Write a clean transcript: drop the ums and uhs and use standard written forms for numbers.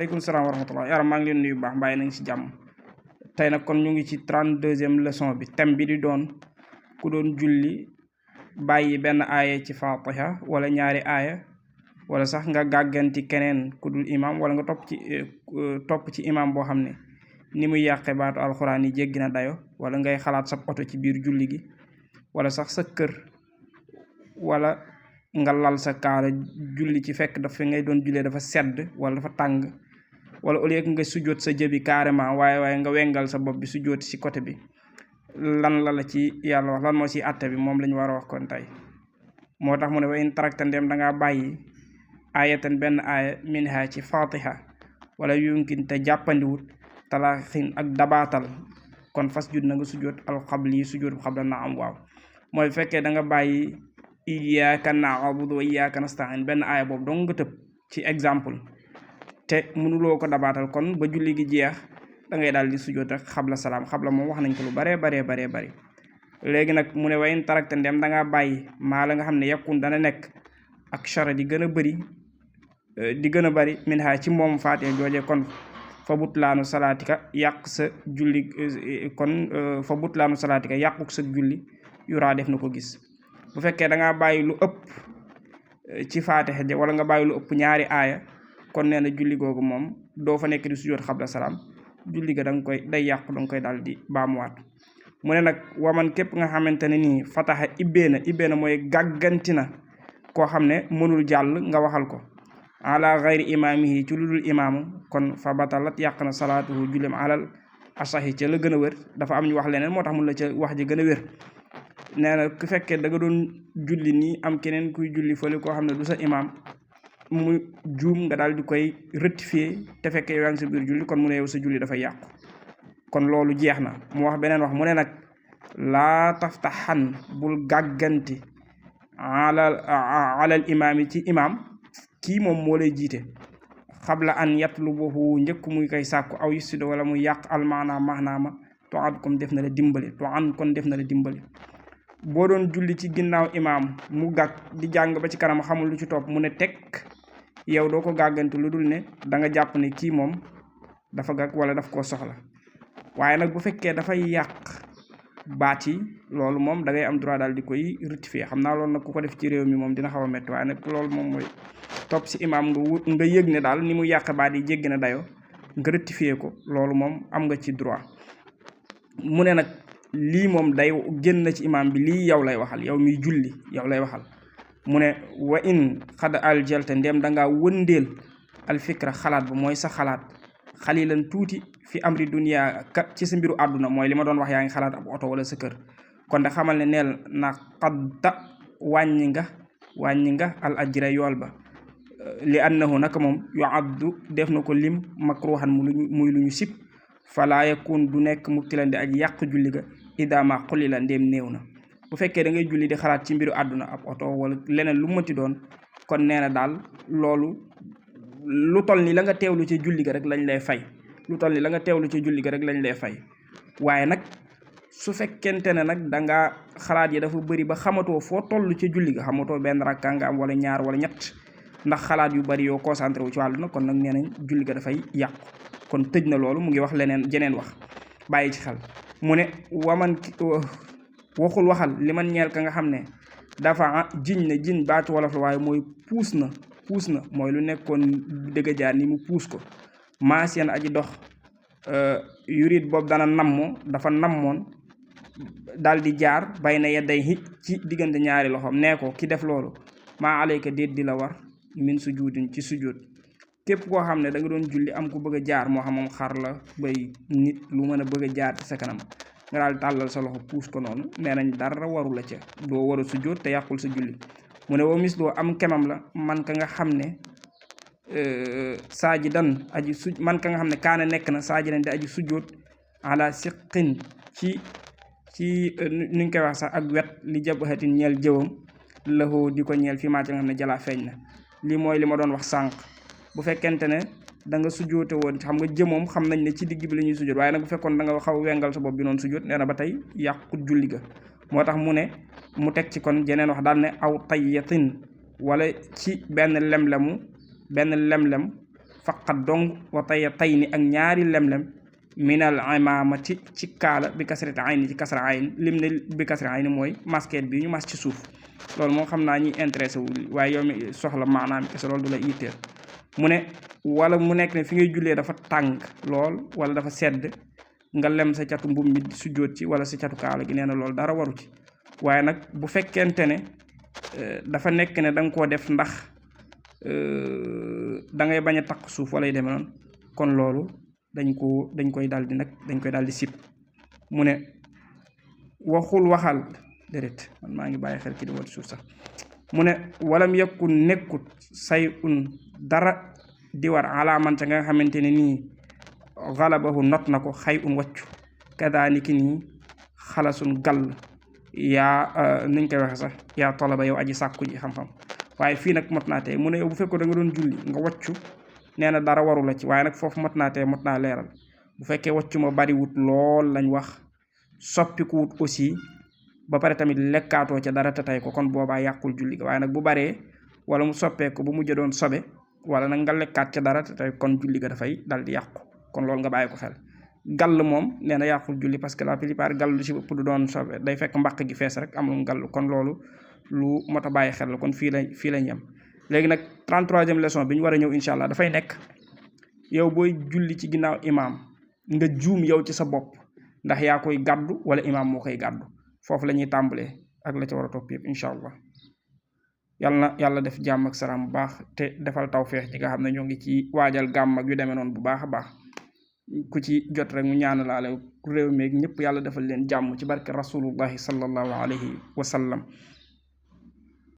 aleykum salaam wa rahmatullah yaram maa ngi leen nuyu bu baax mbàyyi nañ si jàmm. tey nag kon ñu ngi ci 32e leçon bi thème bi di doon ku doon julli bàyyi benn aaya ci fatiha wala ñaari aaya wala sax nga gàgganti keneen ku dul imam wala nga topp ci imam boo xam ne ni muy yàqe baatu alxuraan yi jéggi na dayo wala ngay xalaat sa oto ci biir julli gi wala sax sa kër wala nga lal sa kaala julli ci fekk dafa ngay doon jullee dafa sedd wala dafa tàng wala au lieu que nga sujjoot sa jëbi carrément waaye nga wengal sa bopp bi sujjoot si côté bi lan la ci yàlla wax lan moo si àtte bi moom la ñu war a wax kon tey moo tax mu ne wa in tarakta ndem dangaa bàyyi ayatan benn aaya minha ci fatiha wala yumkin te jàppandiwut talaaxin ak dabaatal kon fas jud na nga sujjoot alxabli sujjoot bu xabla na am waaw mooy fekkee da nga bàyyi iyyaka na'budu wa iyyaka nasta'in benn aaya boobu dong nga tëb ci exemple te mënuloo ko dabaatal kon ba julli gi jeex da ngay daal di sujjoot rek xabla salaam xabla moom wax nañ ko lu baree léegi nag mu ne wayin tarakte ndem da ngaa bàyyi maa la nga xam ne yekkun dana nekk ak chara di gën a bëri min ha ci moom faatee jooje kon fa butlaanu salaatika yàq sa julli kon fa butlaanu salaatika yàquk sa julli yuraa def na ko gis bu fekkee da ngaa bàyyi lu ëpp ci faatiha ja wala nga bàyyi lu ëpp ñaari aaya kon nee na julli googu moom doo fa nekk di sujjoot xabla salaam julli ga day yàqu danga koy daal di baamuwaat mu ne nag waman képp nga xamante ne nii fataxa ibbee na mooy gàgganti na koo xam ne mënul jàll nga waxal ko ala gayri imaamihi ci lu dul imaamu kon fa batalat yàq na salaatuhu jullem alal asahi ca la gën a wér dafa am ñu wax leneen moo tax mun la ca wax ji gën a wér nee na ku fekkee da nga doon julli nii am keneen kuy julli fële koo xam ne du sa imaam mu juum nga daal di koy rectifier te fekkee yow yaa ngi sa biir julli kon mu ne yow sa julli dafa yàqu kon loolu jeex na mu wax beneen wax mu ne nag laa taftaxan bul gàgganti alal imaam yi ci imaam kii moom moo lay jiite xabla an yatlubuhu njëkk muy koy sàkku aw yusido wala muy yàq almaana maanaama to an kon def na la dimbali boo doon julli ci ginnaaw imaam mu gàgg di jàng ba ci kanam xamul lu ci topp mu ne teg yow doo ko gàgganti lu dul ne da nga jàpp ne kii moom dafa gàgg wala daf koo soxla waaye nag bu fekkee dafay yàq baat yi loolu moom da ngay am droit daal di koy rectifier xam naa loolu nag ku ko def ci réew mi moom dina xaw a métti waaye nag loolu moom mooy topp si imaam nga yëg ne daal ni mu yàq baat yi jéggi na dayo nga rectifier ko loolu moom am nga ci droit mu ne nag lii moom day génn na ci imaam bi lii yow lay waxal yow miy julli yow lay waxal mu ne wa in xad aljalta ndem dangaa wëndeel alfikra xalaat ba mooy sa xalaat xalilan tuuti fi amri dunia ka ci sa mbiru àdduna mooy li ma doon wax yaa ngi xalaat ab oto wala sa kër kon da xamal ne neel na xadda wàññi nga al ajra yool ba li annahu naka moom yu addu def na ko lim makruhan muy lu ñu sib fala yakun du nekk mubtilan di aj yàq julli ga idama xulila ndéem néew na bu fekkee da ngay julli di xalaat ci mbiru àdduna ab oto wala leneen lu mënti doon kon nee na daal loolu lu toll ni la nga teewlu ci julli ga rek lañ lay fay waaye nag su fekkente ne nag dangaa xalaat yi dafa bëri ba xamatoo foo toll ci julli ga xamatoo benn rakka nga am wala ñaar wala ñett ndax xalaat yu bëri yoo concentré wu ci wàllu na kon nag nee nañ julli ga dafay yàqu kon tëj na loolu mu ngi wax jeneen wax bàyyi ci xel mu ne waman waxul waxal li man ñeel ka nga xam ne dafa jiñ baatu wolof la waaye mooy puus na mooy lu nekkoon dëgg jaar ni mu puus ko maas yenn aji dox yurit boobu dafa nammoon daal di jaar bay na yedday ci diggante ñaari loxoom nee ko ki def loolu maa alayka déet di la war min sujudin ci sujud képp koo xam ne da nga doon julli am ku bëgg a jaar moo xam moom xar la bay nit lu mën a bëgg a jaar ci sa kanam nga daal tàllal sa loxo puus ko noonu nee nañ dara waru la ca doo war a sujjóot te yàqul sa julli mu ne woo misloo am kemam la man ka nga xam ne kaana nekk na saajidan di aji sujjóot ala siqin ci nuñ koy wax sax ak wet li jabhatin ñeel jëwam laxoo di ko ñeel fi maa ci nga xam ne jalaa feeñ na lii mooy li ma doon wax sànq bu fekkente ne da nga sujjoote woon xam nga jëmoom xam nañ ne ci digg bi la ñuy sujjoot waaye nag bu fekkoon da nga xaw wengal sa bopp bi noonu sujjoot nee na ba tey yàqut julli ga moo tax mu ne mu teg ci kon jeneen wax daal ne aw tayyatin wala ci benn lemlem faqat dong wa tayni ak ñaari lemlem minal imaamati ci kaala bi kasrati ayni ci kasra ayn lim ne bi kasra ayni mooy masket bi ñu mas ci suuf loolu moo xam naa ñuy intéressé wu waaye yow mi soxla maanaam kese loolu du la yitteel mu ne wala mu nekk ne fi ngay jullee dafa tàng lool wala dafa sedd nga lem sa catu mbub mi sujjóot ci wala sa catu kaala gi nee na loolu dara waru ci waaye nag bu fekkente ne dafa nekk ne da nga koo def ndax da ngay bañ a takk suuf wala yu demee noonu kon loolu dañ koy daal di sib mu ne waxul waxal déedéet man maa ngi bàyyi xel ki di wat suuf sax mu ne walam yakun nekkut say dara di war alaamante nga xamante ne nii xalabahu not na ko xay wàccu kadaaniki nii xalasun gàll yaa niñ koy waxe sax yaa tolaba yow aji sàkku ji xam-xam waaye fii nag mot naa tey mu ne yow bu fekkoon da nga doon julli nga wàccu nee na dara waru la ci waaye nag foofu mot naa tey mot naa leeral bu fekkee wàccu ma bariwut lool lañ wax soppikuwut aussi ba pare tamit lekkaatoo ca dara te tey ko kon boobaa yàqul julli ga waaye nag bu baree wala mu soppeeku bu mujj doon sobe wala nag nga lekkaat ca dara te tey kon julli ga dafay dal di yàqu kon loolu nga bàyyi ko xel gàll moom nee na yàqul julli parce que la plupart gàll lu ci ëpp du doon sobe day fekk mbaq gi fees rek amul gàll kon loolu lu mot a bàyyi xel la kon fii lañ yem léegi nag 33e leçon bi ñu war a ñëw incha allah dafay nekk yow booy julli ci ginnaaw imaam nga juum yow ci sa bopp ndax yaa koy gàddu wala imaam moo koy gàddu foofu la ñuy tàmbalee ak la ca war a topp yëpp incha allah yàlla def jàmm ak salaam bu baax te defal tawfeex ci nga xam ne ñoo ngi ci waajal gàmm ak yu demee noonu bu baax a baax ku ci jot rek mu ñaanalaale réew meeg ñëpp yàlla defal leen jàmm ci barke rasulullahi sallallahu alayhi wa sallam